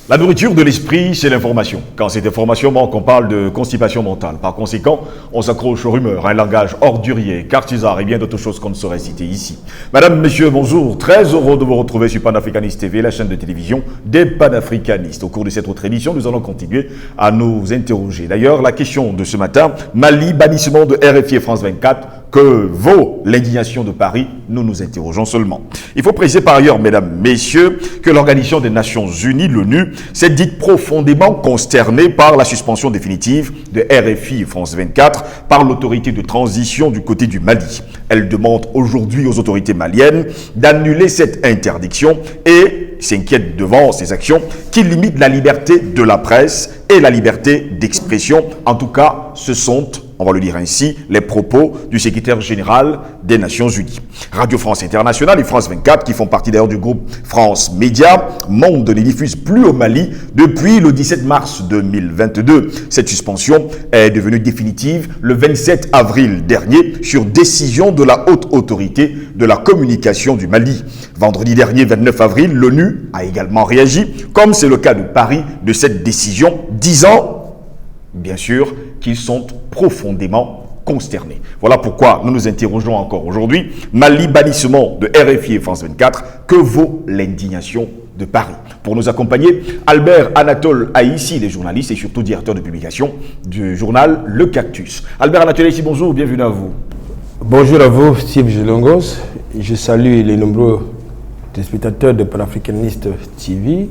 La nourriture de l'esprit, c'est l'information. Quand cette information manque, on parle de constipation mentale. Par conséquent, on s'accroche aux rumeurs, un langage ordurier, cartisard et bien d'autres choses qu'on ne saurait citer ici. Madame, messieurs, bonjour. Très heureux de vous retrouver sur Panafricanist TV, la chaîne de télévision des panafricanistes. Au cours de cette autre émission, nous allons continuer à nous interroger. D'ailleurs, la question de ce matin, Mali, bannissement de RFI et France 24, que vaut l'indignation de Paris? Nous nous interrogeons seulement. Il faut préciser par ailleurs, mesdames, messieurs, que l'Organisation des Nations Unies, l'ONU, s'est dite profondément consternée par la suspension définitive de RFI et France 24 par l'autorité de transition du côté du Mali. Elle demande aujourd'hui aux autorités maliennes d'annuler cette interdiction et s'inquiète devant ces actions qui limitent la liberté de la presse et la liberté d'expression. En tout cas, ce sont, on va le dire ainsi, les propos du secrétaire général des Nations Unies. Radio France Internationale et France 24, qui font partie d'ailleurs du groupe France Média, Monde ne diffuse plus au Mali depuis le 17 mars 2022. Cette suspension est devenue définitive le 27 avril dernier sur décision de la haute autorité de la communication du Mali. Vendredi dernier, 29 avril, l'ONU a également réagi, comme c'est le cas de Paris, de cette décision, disant, bien sûr, qu'ils sont profondément consternés. Voilà pourquoi nous nous interrogeons encore aujourd'hui. Mali, bannissement de RFI et France 24, que vaut l'indignation de Paris? Pour nous accompagner, Albert Anatole Aïssi, les journalistes et surtout directeur de publication du journal Le Cactus. Albert Anatole Aïssi, bonjour, bienvenue à vous. Bonjour à vous, Steve Gelongos. Je salue les nombreux téléspectateurs de Panafricanist TV.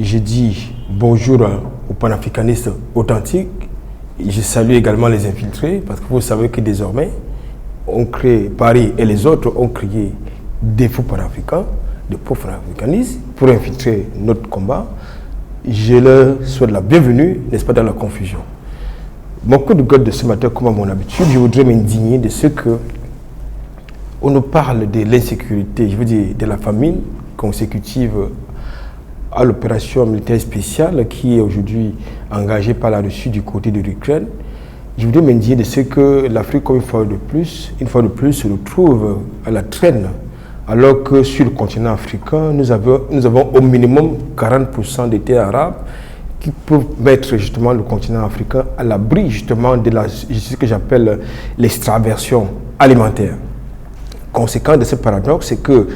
Je dis bonjour aux panafricanistes authentiques. Je salue également les infiltrés parce que vous savez que désormais, Paris et les autres ont créé des faux panafricains, de faux panafricanistes pour infiltrer notre combat. Je leur souhaite la bienvenue, n'est-ce pas, dans la confusion. Mon coup de gueule de ce matin, comme à mon habitude, je voudrais m'indigner de ce que on nous parle de l'insécurité, je veux dire de la famine consécutive à l'opération militaire spéciale qui est aujourd'hui engagée par la Russie du côté de l'Ukraine. Je voudrais m'indigner de ce que l'Afrique, une fois de plus, se retrouve à la traîne, alors que sur le continent africain, nous avons au minimum 40% des terres arabes qui peuvent mettre justement le continent africain à l'abri justement de ce que j'appelle l'extraversion alimentaire. Conséquent de ce paradoxe, c'est que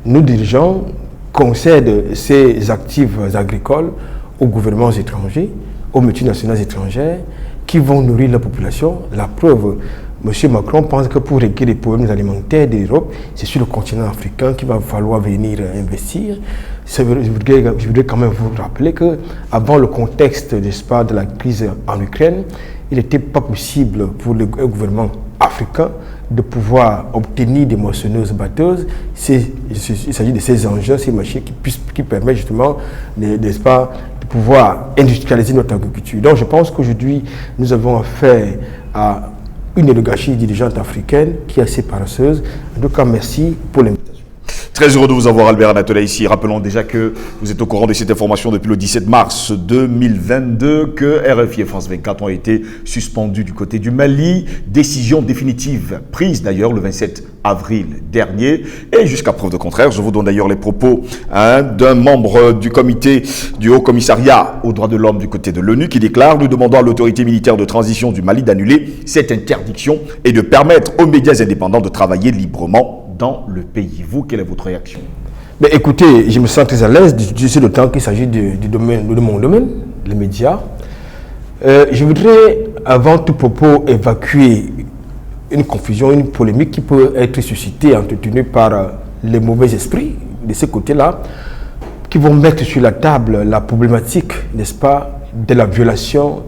nos dirigeants concèdent ces actifs agricoles aux gouvernements étrangers, aux multinationales étrangères qui vont nourrir la population. La preuve, M. Macron pense que pour régler les problèmes alimentaires de l'Europe, c'est sur le continent africain qu'il va falloir venir investir. Je voudrais quand même vous rappeler qu'avant le contexte, n'est-ce pas, de la crise en Ukraine, il n'était pas possible pour le gouvernement africain de pouvoir obtenir des moissonneuses batteuses. Il s'agit de ces engins, ces machines qui permettent justement, n'est-ce pas, de pouvoir industrialiser notre agriculture. Donc je pense qu'aujourd'hui, nous avons affaire à une oligarchie dirigeante africaine qui est assez paresseuse. En tout cas, merci pour l'invitation. Très heureux de vous avoir, Albert Anatole ici. Rappelons déjà que vous êtes au courant de cette information depuis le 17 mars 2022 que RFI et France 24 ont été suspendus du côté du Mali. Décision définitive prise d'ailleurs le 27 avril dernier. Et jusqu'à preuve de contraire, je vous donne d'ailleurs les propos d'un membre du comité du Haut Commissariat aux droits de l'homme du côté de l'ONU qui déclare: nous demandons à l'autorité militaire de transition du Mali d'annuler cette interdiction et de permettre aux médias indépendants de travailler librement dans le pays. Vous, quelle est votre réaction? Mais écoutez, je me sens très à l'aise d'utiliser le temps qu'il s'agit de mon domaine, les médias. Je voudrais, avant tout propos, évacuer une confusion, une polémique qui peut être suscitée, entretenue par les mauvais esprits de ce côté-là, qui vont mettre sur la table la problématique, n'est-ce pas, de la violation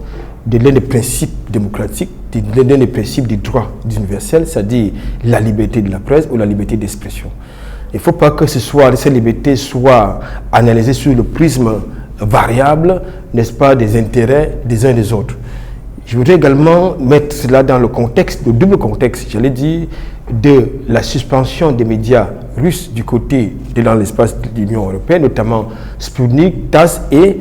de l'un des principes démocratiques, de l'un des principes des droits universels, c'est-à-dire la liberté de la presse ou la liberté d'expression. Il ne faut pas que cette liberté soit analysée sur le prisme variable, n'est-ce pas, des intérêts des uns et des autres. Je voudrais également mettre cela dans le contexte, le double contexte, j'allais dire, de la suspension des médias russes du côté de dans l'espace de l'Union européenne, notamment Sputnik, TASS et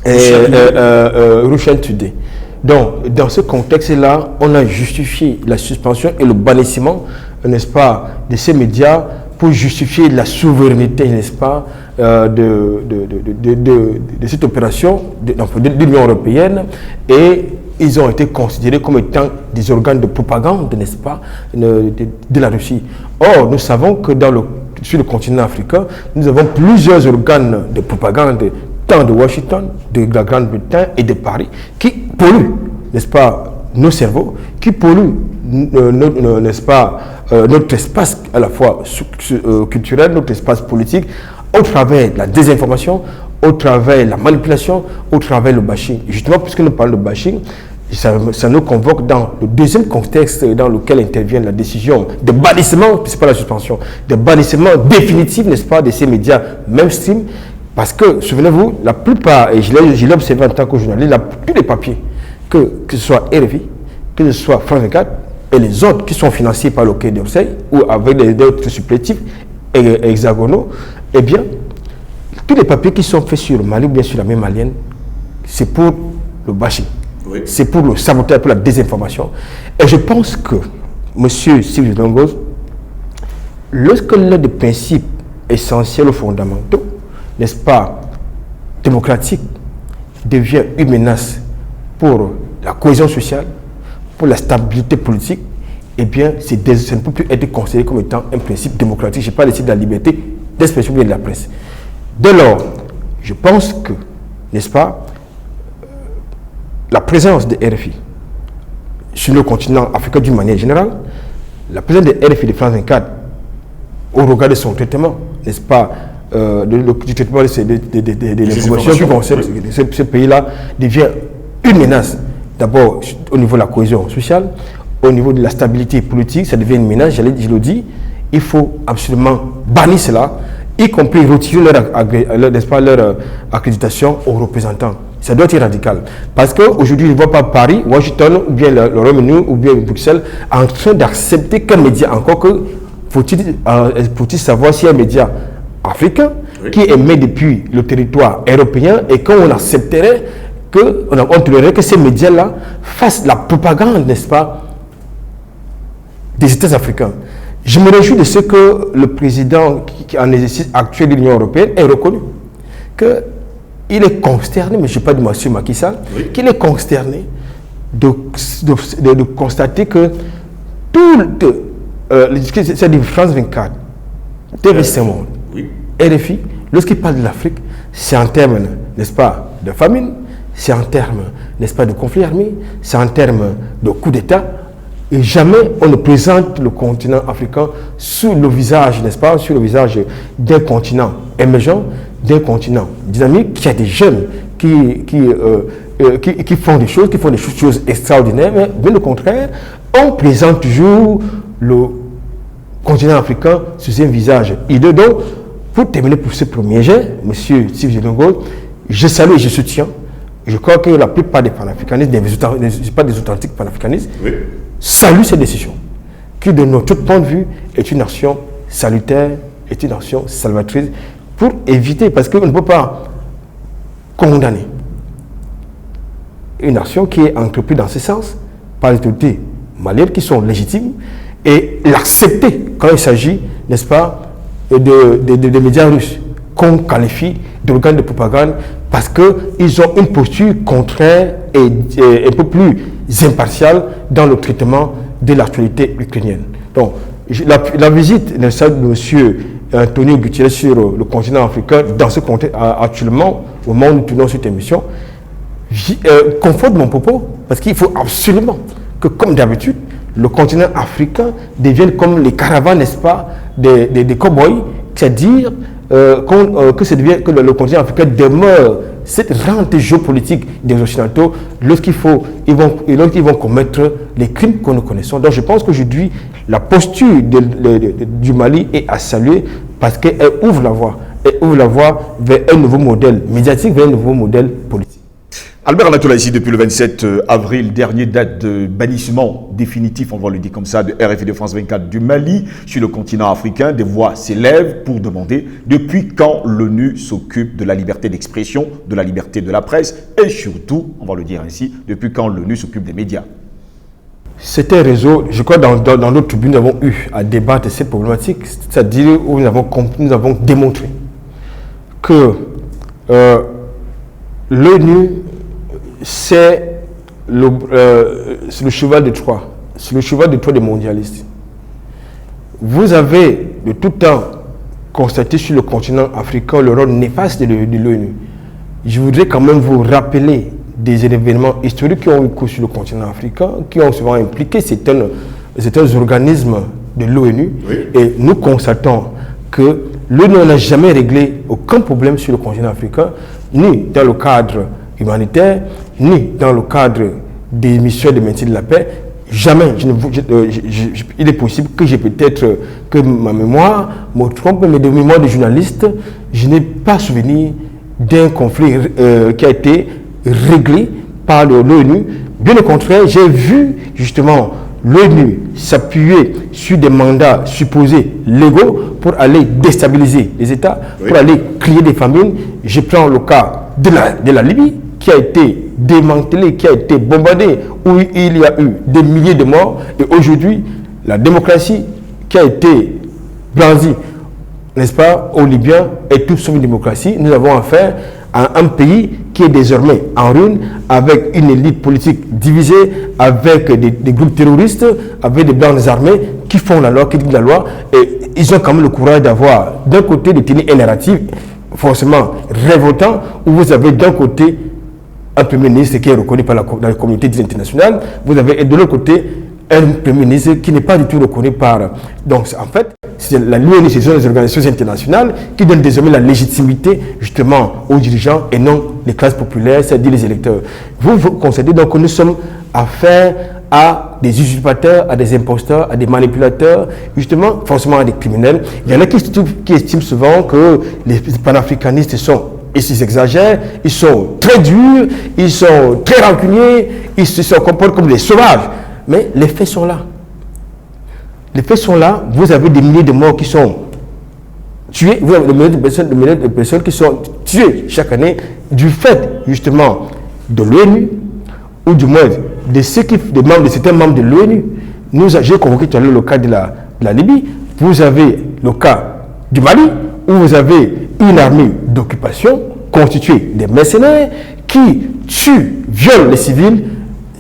Russia Today. Donc, dans ce contexte-là, on a justifié la suspension et le bannissement, n'est-ce pas, de ces médias pour justifier la souveraineté, n'est-ce pas, de cette opération de l'Union européenne, et ils ont été considérés comme étant des organes de propagande, n'est-ce pas, de la Russie. Or, nous savons que sur le continent africain, nous avons plusieurs organes de propagande, tant de Washington, de la Grande-Bretagne et de Paris, qui polluent, n'est-ce pas, nos cerveaux, qui polluent, n'est-ce pas, notre espace à la fois culturel, notre espace politique, au travers de la désinformation, au travers de la manipulation, au travers du bashing. Justement, puisque nous parlons de bashing, ça nous convoque dans le deuxième contexte dans lequel intervient la décision de bannissement, c'est pas la suspension, de bannissement définitif, n'est-ce pas, de ces médias mainstream, parce que, souvenez-vous, la plupart, et je l'ai observé en tant que journaliste, tous les papiers, que ce soit RFI, que ce soit France 24, et les autres qui sont financés par le Quai d'Orsay, ou avec des autres supplétifs hexagonaux, eh bien, tous les papiers qui sont faits sur le Mali ou bien sur la même malienne, c'est pour le bashing. Oui. C'est pour le sabotage, pour la désinformation. Et je pense que M. Sylvie Longos, lorsque l'un des principes essentiels ou fondamentaux, n'est-ce pas, démocratique, devient une menace pour la cohésion sociale, pour la stabilité politique, eh bien, ça ne peut plus être considéré comme étant un principe démocratique. Je parle ici de la liberté d'expression de la presse. Dès lors, je pense que, n'est-ce pas, la présence de RFI sur le continent africain d'une manière générale, la présence de RFI de France 24 au regard de son traitement, n'est-ce pas, du traitement de l'information qui concerne ce pays-là, devient une menace. D'abord, au niveau de la cohésion sociale, au niveau de la stabilité politique, ça devient une menace, je le dis, il faut absolument bannir cela, y compris retirer leur accréditation aux représentants. Ça doit être radical. Parce qu'aujourd'hui, je ne vois pas Paris, Washington, ou bien le Royaume-Uni, ou bien Bruxelles, en train d'accepter qu'un média, encore que, faut-il savoir si un média africain, oui, qui émet depuis le territoire européen, et qu'on accepterait, on tolérerait que ces médias-là fassent la propagande, n'est-ce pas, des États africains. Je me réjouis de ce que le président qui en exercice actuel de l'Union européenne ait reconnu. Qu'il est consterné, mais je ne sais pas de M. Macky Sall, oui, qu'il est consterné de constater que c'est de France 24, TV5 Monde, oui, RFI, lorsqu'il parle de l'Afrique, c'est en termes, n'est-ce pas, de famine, c'est en termes, n'est-ce pas, de conflit armé, c'est en termes de coup d'État. Et jamais on ne présente le continent africain sous le visage, n'est-ce pas, sur le visage d'un continent émergent, d'un continent dynamique, qui a des jeunes qui font des choses extraordinaires, mais bien au contraire, on présente toujours le continent africain sous un visage hideux. Donc, pour terminer pour ce premier jet, M. Sylvie Longos, je salue et je soutiens. Je crois que la plupart des panafricanistes, pas des authentiques panafricanistes, oui, saluent cette décision, qui de notre point de vue est une action salutaire, est une action salvatrice, pour éviter, parce qu'on ne peut pas condamner une action qui est entreprise dans ce sens par les autorités maliennes qui sont légitimes, et l'accepter quand il s'agit, n'est-ce pas, de médias russes qu'on qualifie d'organes de propagande, parce qu'ils ont une posture contraire et un peu plus impartiale dans le traitement de l'actualité ukrainienne. Donc, la visite de M. Antonio Guterres sur le continent africain, dans ce contexte actuellement, au moment où nous tournons cette émission, conforte mon propos, parce qu'il faut absolument que, comme d'habitude, le continent africain devienne comme les caravanes, n'est-ce pas, des cow-boys, c'est-à-dire que le continent africain demeure cette rente géopolitique des Occidentaux lorsqu'ils vont commettre les crimes que nous connaissons. Donc je pense qu'aujourd'hui, la posture du Mali est à saluer, parce qu'elle ouvre la voie. Elle ouvre la voie vers un nouveau modèle médiatique, vers un nouveau modèle politique. Albert Anatola, ici depuis le 27 avril dernier, date de bannissement définitif, on va le dire comme ça, de RFI de France 24 du Mali sur le continent africain. Des voix s'élèvent pour demander depuis quand l'ONU s'occupe de la liberté d'expression, de la liberté de la presse, et surtout, on va le dire ainsi, depuis quand l'ONU s'occupe des médias. C'est un réseau, je crois dans notre tribune, nous avons eu à débattre cette problématique, c'est-à-dire où nous avons démontré que l'ONU, c'est le cheval de Troie. C'est le cheval de Troie des mondialistes. Vous avez de tout temps constaté sur le continent africain le rôle néfaste de l'ONU. Je voudrais quand même vous rappeler des événements historiques qui ont eu cours sur le continent africain, qui ont souvent impliqué certains organismes de l'ONU. Oui. Et nous constatons que l'ONU n'a jamais réglé aucun problème sur le continent africain, ni dans le cadre humanitaire, ni dans le cadre des missions de maintien de la paix. Jamais. Il est possible que j'ai peut-être que ma mémoire me trompe, mais de mémoire de journaliste, je n'ai pas souvenir d'un conflit qui a été réglé par l'ONU. Bien au contraire, j'ai vu justement l'ONU s'appuyer sur des mandats supposés légaux pour aller déstabiliser les États, oui, pour aller créer des famines. Je prends le cas de la Libye, qui a été démantelée, qui a été bombardée, où il y a eu des milliers de morts. Et aujourd'hui, la démocratie qui a été blanchie, n'est-ce pas, aux Libyens, est tout sauf une démocratie. Nous avons affaire à un pays qui est désormais en ruine, avec une élite politique divisée, avec des groupes terroristes, avec des blancs armés qui font la loi, qui disent la loi. Et ils ont quand même le courage d'avoir, d'un côté, de tenir un narratif forcément révoltant, où vous avez d'un côté un Premier ministre qui est reconnu par la communauté internationale, vous avez de l'autre côté un Premier ministre qui n'est pas du tout reconnu par... Donc en fait, c'est l'ONU, ce sont les organisations internationales qui donnent désormais la légitimité justement aux dirigeants et non les classes populaires, c'est-à-dire les électeurs. Vous constatez donc que nous sommes affaire à des usurpateurs, à des imposteurs, à des manipulateurs, justement, forcément à des criminels. Il y en a qui estiment souvent que les panafricanistes ils s'exagèrent, ils sont très durs, ils sont très rancuniers, ils se comportent comme des sauvages. Mais les faits sont là. Les faits sont là. Vous avez des milliers de morts qui sont tués. Vous avez des milliers de personnes qui sont tuées chaque année du fait, justement, de l'ONU, ou du moins de certains membres de l'ONU. J'ai convoqué tout à l'heure le cas de la Libye. Vous avez le cas du Mali, où vous avez une armée d'occupation constituée des mercenaires qui tuent, violent les civils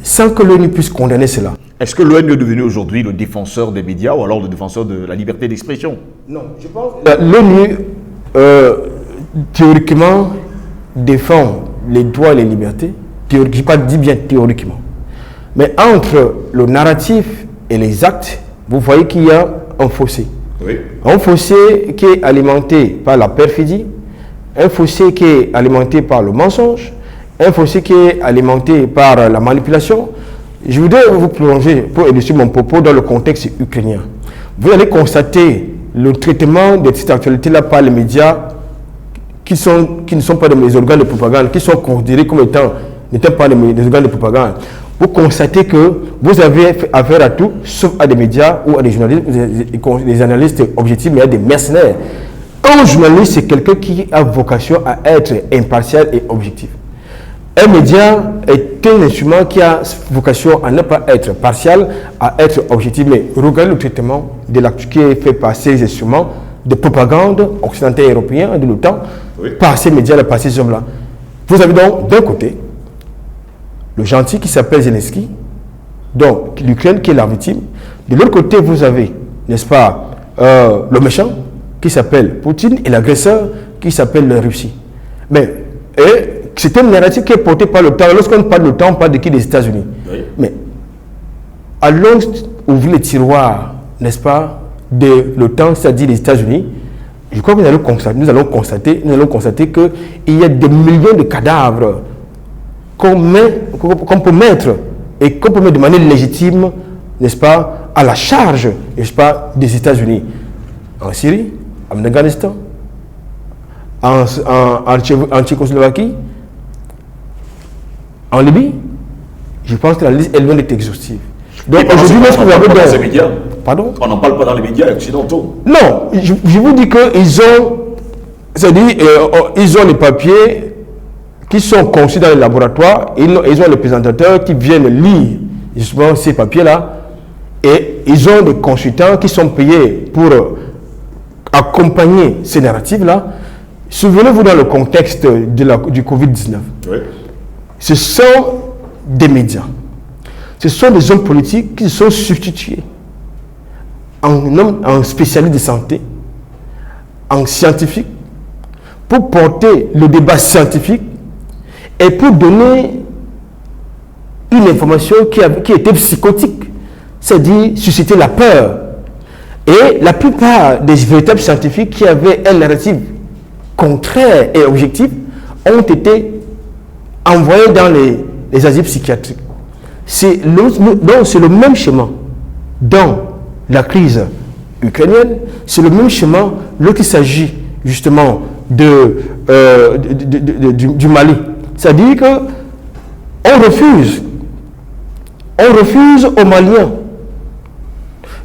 sans que l'ONU puisse condamner cela. Est-ce que l'ONU est devenu aujourd'hui le défenseur des médias ou alors le défenseur de la liberté d'expression? Non, je pense que l'ONU, théoriquement, défend les droits et les libertés. Je n'ai pas dit bien théoriquement. Mais entre le narratif et les actes, vous voyez qu'il y a un fossé. Oui. Un fossé qui est alimenté par la perfidie, un fossé qui est alimenté par le mensonge, un fossé qui est alimenté par la manipulation. Je voudrais vous plonger pour illustrer mon propos dans le contexte ukrainien. Vous allez constater le traitement de cette actualité-là par les médias qui ne sont pas des organes de propagande, qui sont considérés comme n'étant pas des organes de propagande. Vous constatez que vous avez affaire à tout, sauf à des médias ou à des journalistes, des analystes objectifs, mais à des mercenaires. Un journaliste, c'est quelqu'un qui a vocation à être impartial et objectif. Un média est un instrument qui a vocation à ne pas être partial, à être objectif. Mais regardez le traitement de l'acte qui est fait par ces instruments de propagande occidentaux et européens de l'OTAN, oui, par ces médias-là, par ces hommes-là. Vous avez donc d'un côté le gentil qui s'appelle Zelensky, donc l'Ukraine qui est la victime. De l'autre côté, vous avez, n'est-ce pas, le méchant qui s'appelle Poutine et l'agresseur qui s'appelle la Russie. Mais c'est un narratif qui est porté par l'OTAN. Lorsqu'on parle de l'OTAN, on parle de qui? Des États-Unis. Oui. Mais allons ouvrir les tiroirs, n'est-ce pas, de l'OTAN, c'est-à-dire les États-Unis. Je crois que nous allons constater qu'il y a des millions de cadavres qu'on peut mettre et qu'on peut mettre de manière légitime, n'est-ce pas, à la charge, n'est-ce pas, des États-Unis. En Syrie, en Afghanistan, en Tchécoslovaquie, en Libye. Je pense que la liste est loin d'être exhaustive. Donc aujourd'hui, lorsque vous avez dans les médias, pardon, on n'en parle pas dans les médias occidentaux. Non, je vous dis qu'ils ont, c'est-à-dire, ils ont les papiers qui sont conçus dans les laboratoires, ils ont les présentateurs qui viennent lire justement ces papiers-là, et ils ont des consultants qui sont payés pour accompagner ces narratifs-là. souvenez-vous dans le contexte du Covid-19, Oui. ce sont des médias, ce sont des hommes politiques qui se sont substitués en spécialistes de santé, en scientifiques, pour porter le débat scientifique et pour donner une information qui était psychotique, c'est-à-dire susciter la peur. Et la plupart des véritables scientifiques qui avaient un narratif contraire et objectif ont été envoyés dans les asiles psychiatriques. C'est le même schéma dans la crise ukrainienne, c'est le même schéma lorsqu'il s'agit justement du Mali. C'est-à-dire qu'on refuse aux Maliens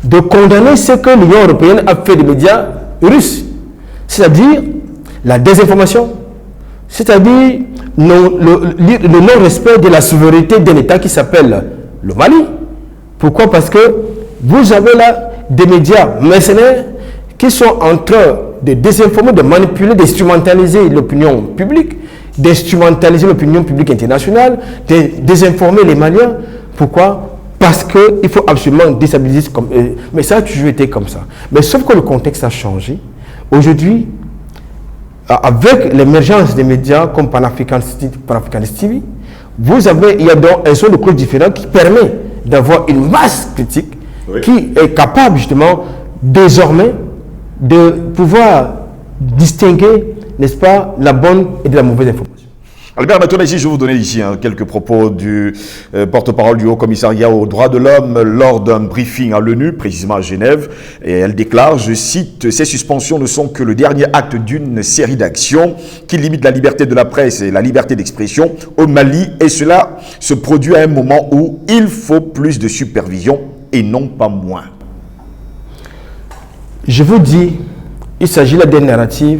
de condamner ce que l'Union européenne a fait des médias russes, c'est-à-dire la désinformation, c'est-à-dire le non-respect de la souveraineté d'un État qui s'appelle le Mali. Pourquoi? Parce que vous avez là des médias mercenaires qui sont en train de désinformer, de manipuler, d'instrumentaliser l'opinion publique, d'instrumentaliser l'opinion publique internationale, de désinformer les Maliens. Pourquoi? Parce qu'il faut absolument déstabiliser. Mais ça a toujours été comme ça. Mais sauf que le contexte a changé. Aujourd'hui, avec l'émergence des médias comme Pan-Africanist TV, il y a donc un son de cloche différent qui permet d'avoir une masse critique qui est capable justement désormais de pouvoir distinguer, n'est-ce pas, la bonne et de la mauvaise information. Albert, maintenant ici, je vais vous donner ici quelques propos du porte-parole du Haut-Commissariat aux droits de l'homme lors d'un briefing à l'ONU, précisément à Genève. Et elle déclare, je cite, « Ces suspensions ne sont que le dernier acte d'une série d'actions qui limitent la liberté de la presse et la liberté d'expression au Mali. Et cela se produit à un moment où il faut plus de supervision et non pas moins. » Je vous dis, il s'agit là d'un narratif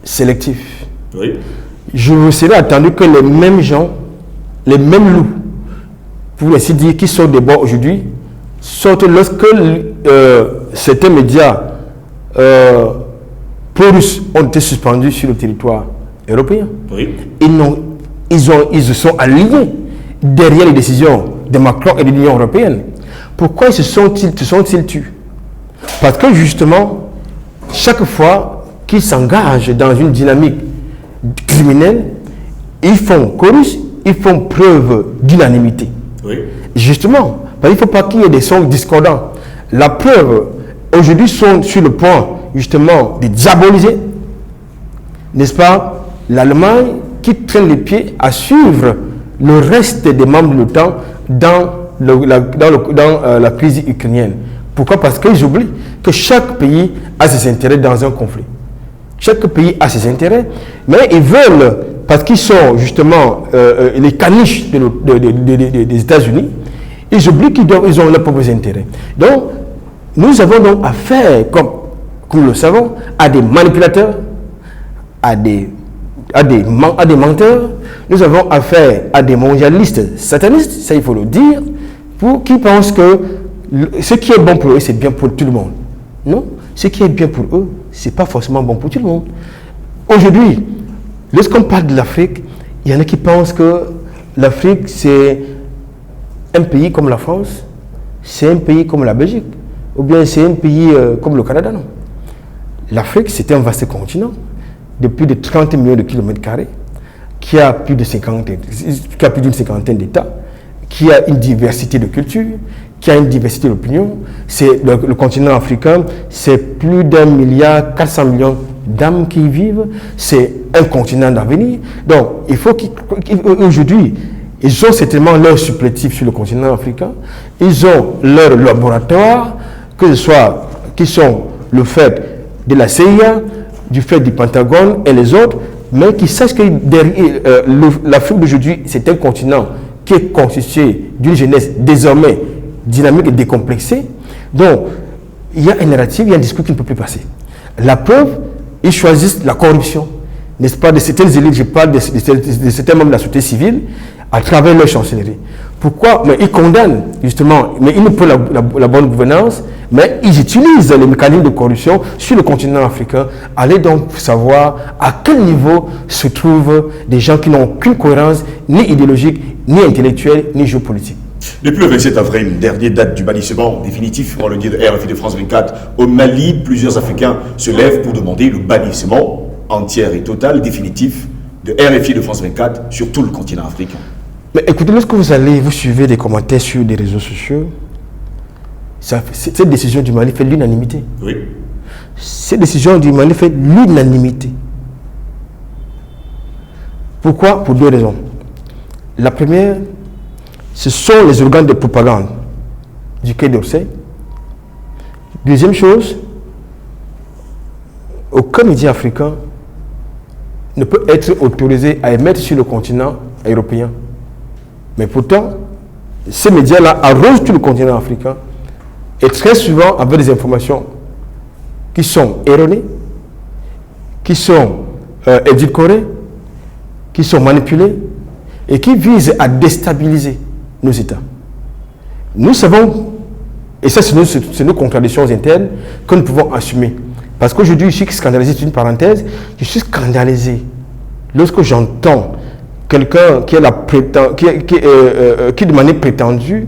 sélectif. Oui. Je vous serais attendu que les mêmes gens, les mêmes loups, pour ainsi dire, qui sont des bois aujourd'hui, sortent lorsque certains médias pro-russes ont été suspendus sur le territoire européen. Oui. Ils se sont alignés derrière les décisions de Macron et de l'Union européenne. Pourquoi se sont-ils tués? Parce que justement, chaque fois qu'ils s'engagent dans une dynamique criminels, ils font chorus, ils font preuve d'unanimité. Oui. Justement, parce qu'il ne faut pas qu'il y ait des sons discordants. La preuve, aujourd'hui, sont sur le point, justement, de diaboliser, n'est-ce pas, l'Allemagne qui traîne les pieds à suivre le reste des membres de l'OTAN dans la crise ukrainienne. Pourquoi? Parce qu'ils oublient que chaque pays a ses intérêts dans un conflit. Chaque pays a ses intérêts, mais ils veulent, parce qu'ils sont justement les caniches des États-Unis, ils oublient qu'ils ont leurs propres intérêts. Donc, nous avons donc affaire, comme nous le savons, à des manipulateurs, à des menteurs. Nous avons affaire à des mondialistes satanistes, ça il faut le dire, qui pensent que ce qui est bon pour eux, c'est bien pour tout le monde. Non, ce qui est bien pour eux, ce n'est pas forcément bon pour tout le monde. Aujourd'hui, lorsqu'on parle de l'Afrique, il y en a qui pensent que l'Afrique, c'est un pays comme la France, c'est un pays comme la Belgique, ou bien c'est un pays comme le Canada. Non. L'Afrique, c'est un vaste continent de plus de 30 millions de kilomètres carrés, qui a plus d'une cinquantaine d'États, qui a une diversité de cultures, qui a une diversité d'opinions. C'est le continent africain, c'est plus d'1,4 milliard d'âmes qui y vivent. C'est un continent d'avenir. Donc, il faut qu'aujourd'hui, ils ont certainement leur supplétif sur le continent africain. Ils ont leur laboratoire, que ce soit qui sont le fait de la CIA, du fait du Pentagone et les autres, mais qui sachent que l'Afrique d'aujourd'hui, c'est un continent qui est constitué d'une jeunesse désormais dynamique et décomplexée. Donc, il y a un narratif, il y a un discours qui ne peut plus passer. La preuve, ils choisissent la corruption, n'est-ce pas, de certaines élites, je parle de certains membres de la société civile, à travers leur chancellerie. Pourquoi? Mais ils condamnent, justement, mais ils ne prennent la bonne gouvernance, mais ils utilisent les mécanismes de corruption sur le continent africain. Allez donc savoir à quel niveau se trouvent des gens qui n'ont aucune cohérence, ni idéologique, ni intellectuelle, ni géopolitique. Depuis le 27 avril, dernière date du bannissement définitif, on le dit de RFI de France 24, au Mali, plusieurs Africains se lèvent pour demander le bannissement entier et total, définitif, de RFI de France 24 sur tout le continent africain. Mais écoutez, lorsque vous suivez des commentaires sur les réseaux sociaux, cette décision du Mali fait l'unanimité. Oui. Cette décision du Mali fait l'unanimité. Pourquoi? Pour deux raisons. La première, ce sont les organes de propagande du Quai d'Orsay. Deuxième chose, aucun média africain ne peut être autorisé à émettre sur le continent européen. Mais pourtant, ces médias-là arrosent tout le continent africain et très souvent avec des informations qui sont erronées, qui sont édulcorées, qui sont manipulées et qui visent à déstabiliser nos États. Nous savons, et ça c'est nos contradictions internes que nous pouvons assumer. Parce qu'aujourd'hui, je suis scandalisé, c'est une parenthèse, je suis scandalisé lorsque j'entends quelqu'un qui de manière prétendue,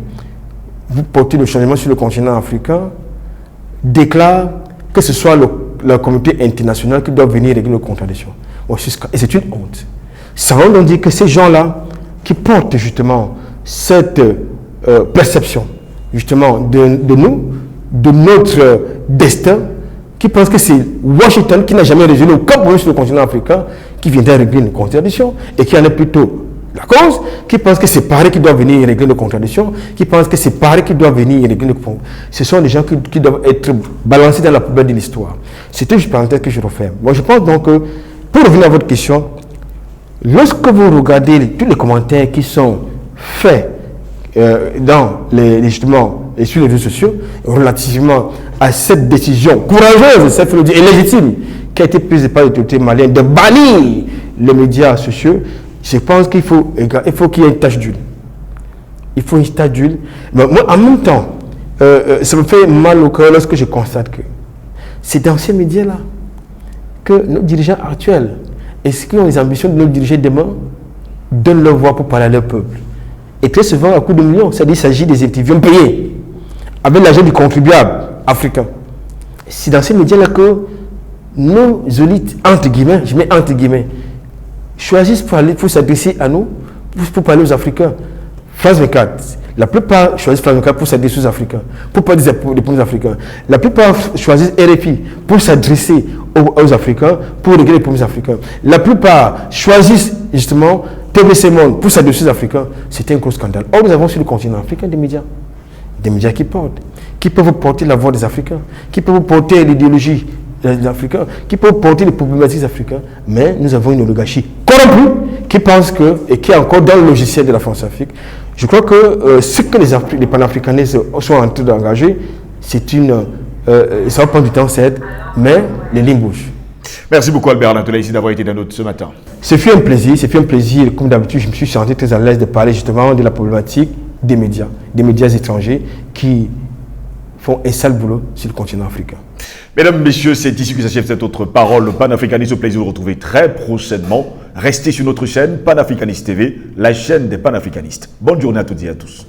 vous portez le changement sur le continent africain, déclare que ce soit la communauté internationale qui doit venir régler nos contradictions. Et c'est une honte. Ça veut donc dire que ces gens-là qui portent justement cette perception justement de nous, de notre destin, qui pensent que c'est Washington qui n'a jamais résolu aucun problème sur le continent africain, qui viendrait régler nos contradictions, et qui en est plutôt la cause, qui pensent que c'est Paris qui doit venir régler nos contradictions, qui pensent que c'est Paris qui doit venir régler nos contradictions. Ce sont des gens qui doivent être balancés dans la poubelle de l'histoire. C'est une parenthèse que je referme. Moi, je pense donc que, pour revenir à votre question, lorsque vous regardez tous les commentaires qui sont faits sur les réseaux sociaux, relativement à cette décision courageuse, ça faut le dire, et légitime, qui a été prise par l'autorité malienne de bannir les médias sociaux, je pense qu'il faut qu'il y ait une tache d'huile. Il faut une tache d'huile. Mais moi, en même temps, ça me fait mal au cœur lorsque je constate que c'est dans ces médias-là que nos dirigeants actuels, est-ce qu'ils ont les ambitions de nous diriger demain, donnent leur voix pour parler à leur peuple. Et très souvent, à coup de millions, c'est-à-dire qu'il s'agit des interviews payés avec l'argent du contribuable africain. C'est dans ces médias-là que nos élites, entre guillemets, je mets entre guillemets, choisissent pour s'adresser à nous, pour parler aux Africains. France 24, la plupart choisissent France 24 pour s'adresser aux Africains, pour parler des problèmes africains. La plupart choisissent RFI pour s'adresser aux Africains, pour régler les problèmes africains. La plupart choisissent justement TVC Monde pour s'adresser aux Africains. C'est un gros scandale. Or, nous avons sur le continent africain des médias qui portent, qui peuvent porter la voix des Africains, qui peuvent porter l'idéologie des Africains, qui peuvent porter les problématiques africaines. Mais nous avons une oligarchie corrompue qui pense que, et qui est encore dans le logiciel de la France-Afrique. Je crois que ce que les panafricanistes sont en train d'engager, ça va prendre du temps, certes, mais les lignes bougent. Merci beaucoup Albert Lintolaïsi d'avoir été dans notre ce matin. Ce fut un plaisir. Comme d'habitude, je me suis senti très à l'aise de parler justement de la problématique des médias étrangers qui font un sale boulot sur le continent africain. Mesdames, Messieurs, c'est ici que s'achève cette autre parole. Le panafricanisme, au plaisir de vous retrouver très prochainement. Restez sur notre chaîne Panafricaniste TV, la chaîne des panafricanistes. Bonne journée à toutes et à tous.